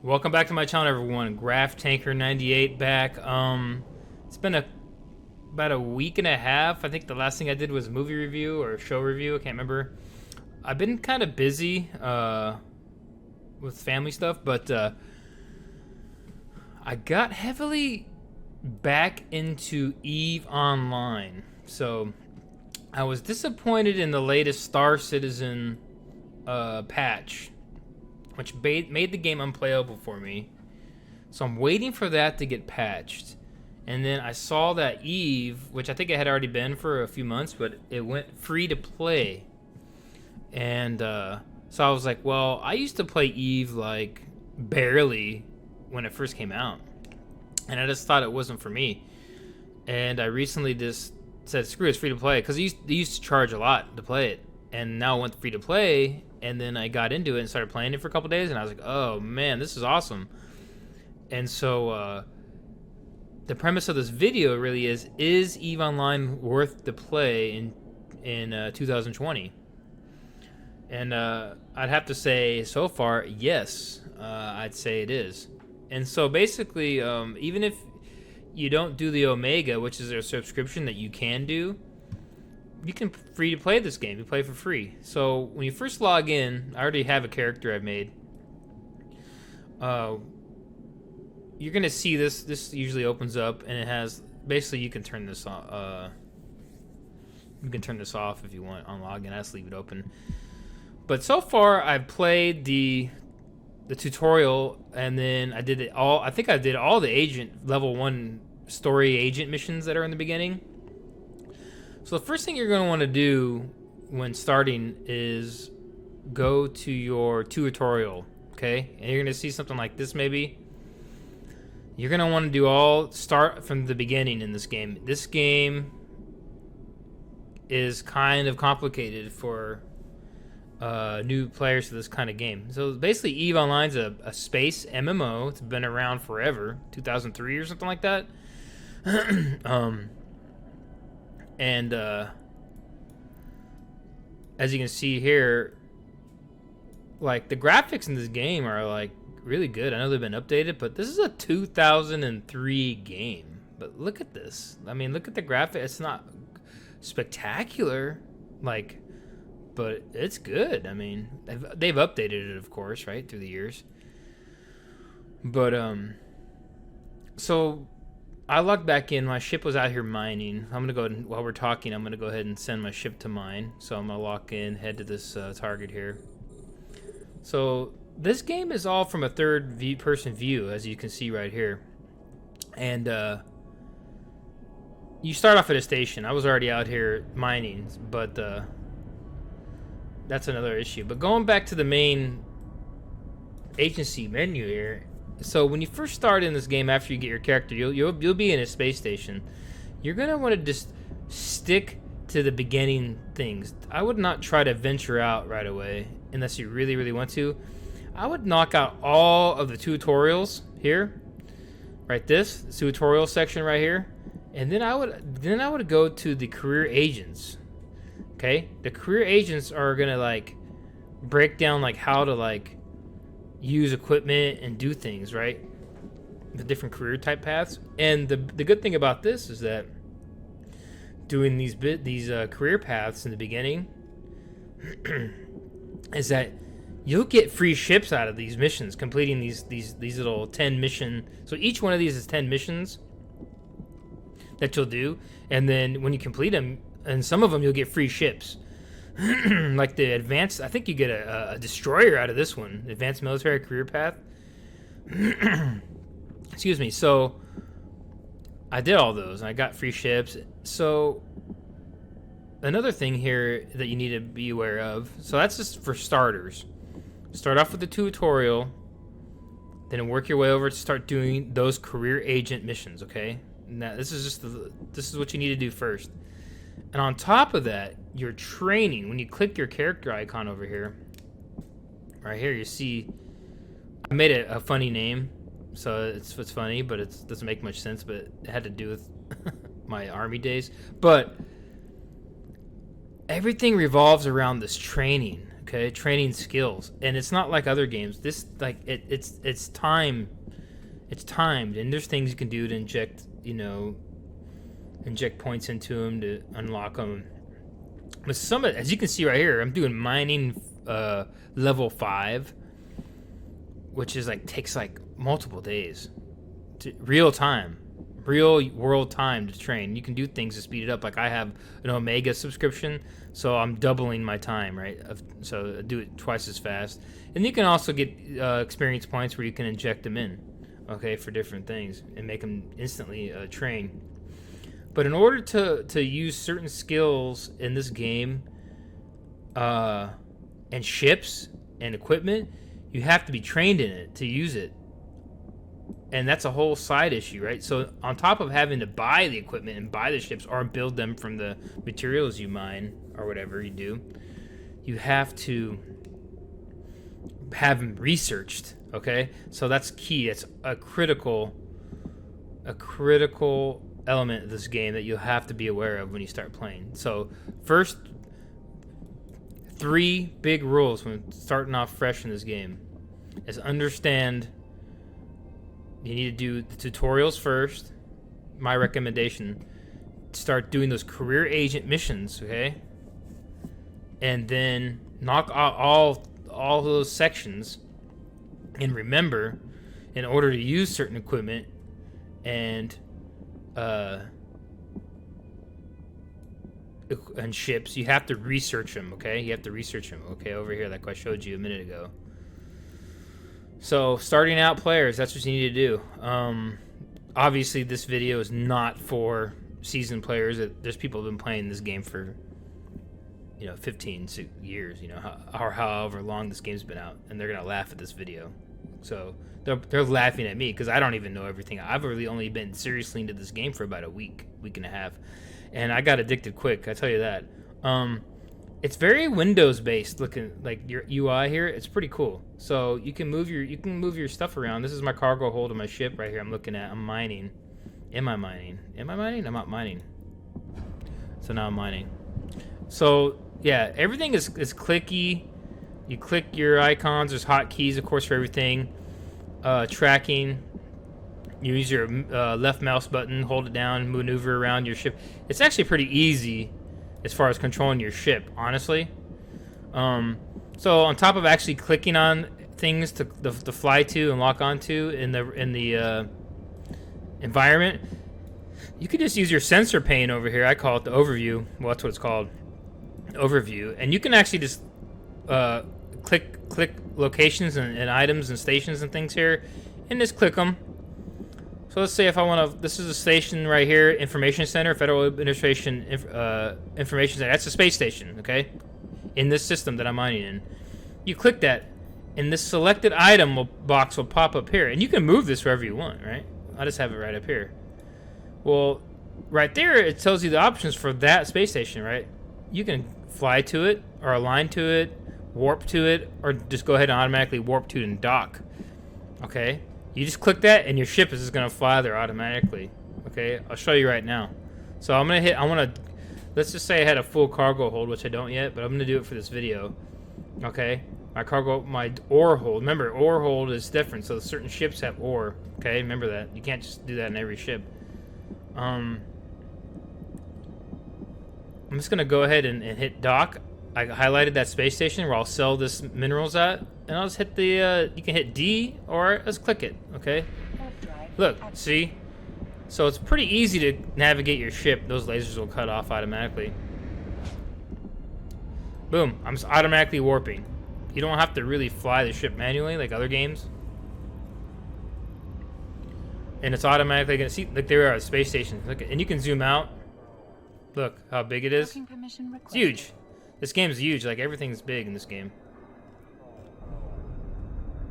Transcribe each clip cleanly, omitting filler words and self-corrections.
Welcome back to my channel, everyone. Graph Tanker 98 back. It's been about a week and a half. I think the last thing I did was movie review or show review. I can't remember. I've been kind of busy with family stuff, but I got heavily back into EVE Online. So I was disappointed in the latest Star Citizen patch, which made the game unplayable for me. So I'm waiting for that to get patched. And then I saw that EVE, which I think it had already been for a few months, but it went free to play. And so I was like, well, I used to play EVE like barely when it first came out. And I just thought it wasn't for me. And I recently just said, screw it, it's free to play. Because they used to charge a lot to play it. And now it went free to play. And then I got into it and started playing it for a couple days, and I was like, "Oh man, this is awesome!" And so the premise of this video really is EVE Online worth the play in 2020? And I'd have to say, so far, yes, I'd say it is. And so basically, even if you don't do the Omega, which is a subscription that you can do, you can free to play this game. You play for free. So when you first log in, I already have a character I've made. You're gonna see this. This usually opens up, and it has basically you can turn this off. You can turn this off if you want on login. I just leave it open. But so far, I've played the tutorial, and then I did it all. I think I did all the agent level 1 story agent missions that are in the beginning. So the first thing you're going to want to do when starting is go to your tutorial, okay? And you're going to see something like this maybe. You're going to want to start from the beginning in this game. This game is kind of complicated for new players to this kind of game. So basically EVE Online's a space MMO. It's been around forever, 2003 or something like that. And as you can see here, like the graphics in this game are like really good. I know they've been updated, but this is a 2003 game. But look at this. I mean, look at the graphics. It's not spectacular, like, but it's good. I mean, they've updated it, of course, right, through the years. But so I logged back in. My ship was out here mining. I'm gonna go ahead and, while we're talking, I'm gonna go ahead and send my ship to mine. So I'm gonna lock in, head to this target here. So this game is all from a third-person view, as you can see right here. And you start off at a station. I was already out here mining, but that's another issue. But going back to the main agency menu here. So when you first start in this game, after you get your character, you'll be in a space station. You're gonna want to just stick to the beginning things. I would not try to venture out right away unless you really, really want to. I would knock out all of the tutorials here, right? This tutorial section right here, and then I would go to the career agents. Okay, the career agents are gonna like break down like how to like use equipment and do things, right? The different career type paths. And the good thing about this is that doing these career paths in the beginning is that you'll get free ships out of these missions, completing these little 10 mission. So each one of these is 10 missions that you'll do, and then when you complete them, and some of them you'll get free ships. Like the advanced, I think you get a destroyer out of this one, advanced military career path. Excuse me. So I did all those and I got free ships. So another thing here that you need to be aware of, so that's just for starters. Start off with the tutorial, then work your way over to start doing those career agent missions, okay? Now this is what you need to do first. And on top of that, your training, when you click your character icon over here, right here, you see I made it a funny name, so it's funny, but it doesn't make much sense, but it had to do with my army days. But everything revolves around this training, Okay, training skills, and it's not like other games. This like it's time, it's timed, and there's things you can do to inject inject points into them to unlock them. But some as you can see right here, I'm doing mining level 5, which is like takes like multiple days, real world time to train. You can do things to speed it up. Like I have an Omega subscription, so I'm doubling my time, right? So I do it twice as fast. And you can also get experience points where you can inject them in, okay, for different things and make them instantly train. But in order to use certain skills in this game, and ships and equipment, you have to be trained in it to use it. And that's a whole side issue, right? So on top of having to buy the equipment and buy the ships or build them from the materials you mine or whatever you do, you have to have them researched, okay? So that's key. It's a critical element of this game that you'll have to be aware of when you start playing. So first, 3 big rules when starting off fresh in this game is understand. You need to do the tutorials first. My recommendation, start doing those career agent missions, okay? And then knock out all those sections. And remember, in order to use certain equipment and ships, you have to research them, okay? You have to research them, okay? Over here, like I showed you a minute ago. So, starting out players, that's what you need to do. Obviously, this video is not for seasoned players. There's people who've been playing this game for, 15 years, or however long this game's been out, and they're gonna laugh at this video. So they're laughing at me because I don't even know everything. I've really only been seriously into this game for about a week and a half, and I got addicted quick. I tell you that. It's very Windows based looking, like your UI here. It's pretty cool. So you can move your stuff around. This is my cargo hold of my ship right here. I'm looking at. I'm mining. Am I mining? I'm not mining. So now I'm mining. So yeah, everything is clicky. You click your icons. There's hotkeys, of course, for everything. Tracking. You use your left mouse button, hold it down, maneuver around your ship. It's actually pretty easy as far as controlling your ship, honestly. So on top of actually clicking on things to fly to and lock onto in the environment, you could just use your sensor pane over here. I call it the overview. Well, that's what it's called, overview. And you can actually just click locations and items and stations and things here, and just click them. So let's say if I want to, this is a station right here, Information Center, Federal Administration Information Center. That's a space station, okay? In this system that I'm mining in. You click that, and this selected item box will pop up here. And you can move this wherever you want, right? I just have it right up here. Well, right there, it tells you the options for that space station, right? You can fly to it, or align to it, warp to it, or just go ahead and automatically warp to it and dock, okay? You just click that, and your ship is just gonna fly there automatically. Okay, I'll show you right now. So I'm gonna hit. Let's just say I had a full cargo hold, which I don't yet, but I'm gonna do it for this video. Okay, my ore hold. Remember, ore hold is different. So certain ships have ore. Okay, remember that. You can't just do that in every ship. I'm just gonna go ahead and hit dock. I highlighted that space station where I'll sell this minerals at, and I'll just hit the, you can hit D, or let's click it, okay? Look, see? So it's pretty easy to navigate your ship. Those lasers will cut off automatically. Boom, I'm just automatically warping. You don't have to really fly the ship manually like other games. And it's automatically gonna, see, look, there are space stations. Look, and you can zoom out. Look how big it is. It's huge. This game is huge. Like, everything's big in this game.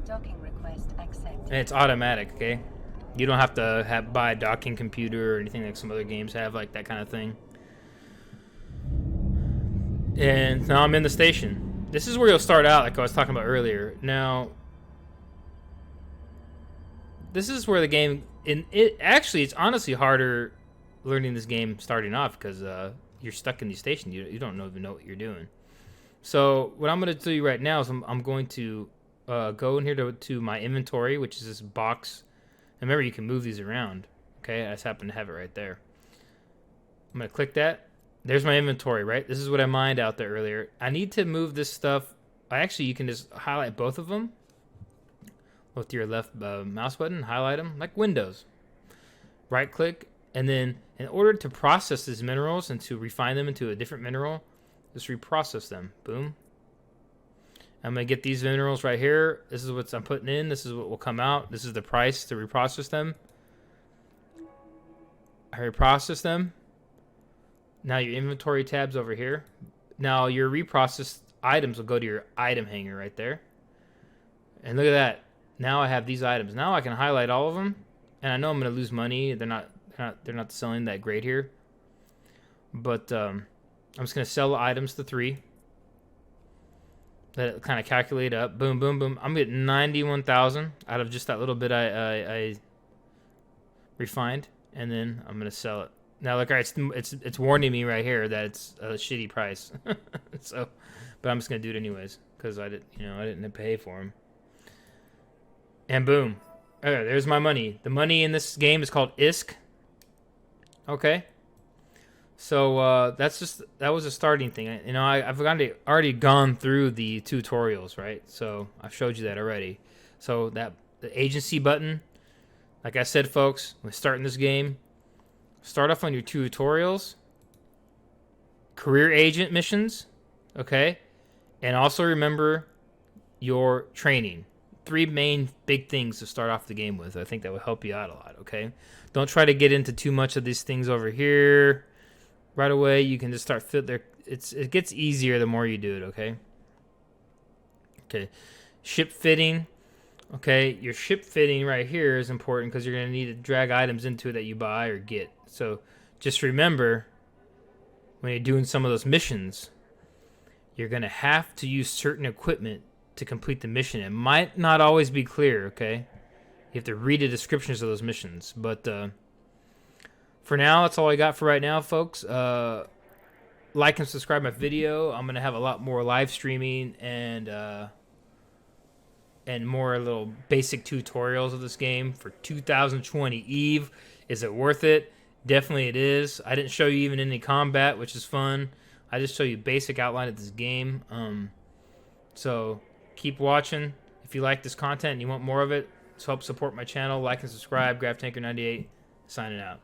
Docking request accepted. And it's automatic, okay? You don't have to buy a docking computer or anything like some other games have, like that kind of thing. And now I'm in the station. This is where you'll start out, like I was talking about earlier. Now, this is where the game... Actually, it's honestly harder learning this game starting off because... you're stuck in these stations. You don't even know what you're doing. So what I'm going to do right now is I'm going to go in here to my inventory, which is this box. And remember, you can move these around. Okay, I just happen to have it right there. I'm going to click that. There's my inventory, right? This is what I mined out there earlier. I need to move this stuff. Actually, you can just highlight both of them with your left mouse button. Highlight them like Windows. Right click. And then in order to process these minerals and to refine them into a different mineral, just reprocess them. Boom. I'm going to get these minerals right here. This is what I'm putting in. This is what will come out. This is the price to reprocess them. I reprocess them. Now your inventory tab's over here. Now your reprocessed items will go to your item hanger right there. And look at that. Now I have these items. Now I can highlight all of them. And I know I'm going to lose money. They're not selling that great here. But I'm just going to sell the items to 3. Let it kind of calculate up. Boom, boom, boom. I'm getting 91,000 out of just that little bit I refined. And then I'm going to sell it. Now, look, it's warning me right here that it's a shitty price. So, but I'm just going to do it anyways because I didn't pay for them. And boom. Okay, there's my money. The money in this game is called ISK. Okay. So that was a starting thing. I've already gone through the tutorials, right? So I've showed you that already. So the agency button, like I said, folks, when starting this game, start off on your tutorials, career agent missions, okay, and also remember your training. 3 main big things to start off the game with. I think that will help you out a lot. Okay, don't try to get into too much of these things over here. Right away, you can just start fit there. It gets easier the more you do it, okay? Okay. Ship fitting. Okay, your ship fitting right here is important because you're going to need to drag items into it that you buy or get. So just remember, when you're doing some of those missions, you're going to have to use certain equipment to complete the mission. It might not always be clear, okay? You have to read the descriptions of those missions. But for now, that's all I got for right now, folks. Like and subscribe my video. I'm going to have a lot more live streaming and more little basic tutorials of this game for 2020 Eve. Is it worth it? Definitely it is. I didn't show you even any combat, which is fun. I just show you basic outline of this game. So keep watching. If you like this content and you want more of it, help support my channel. Like and subscribe. GraphTanker98 signing out.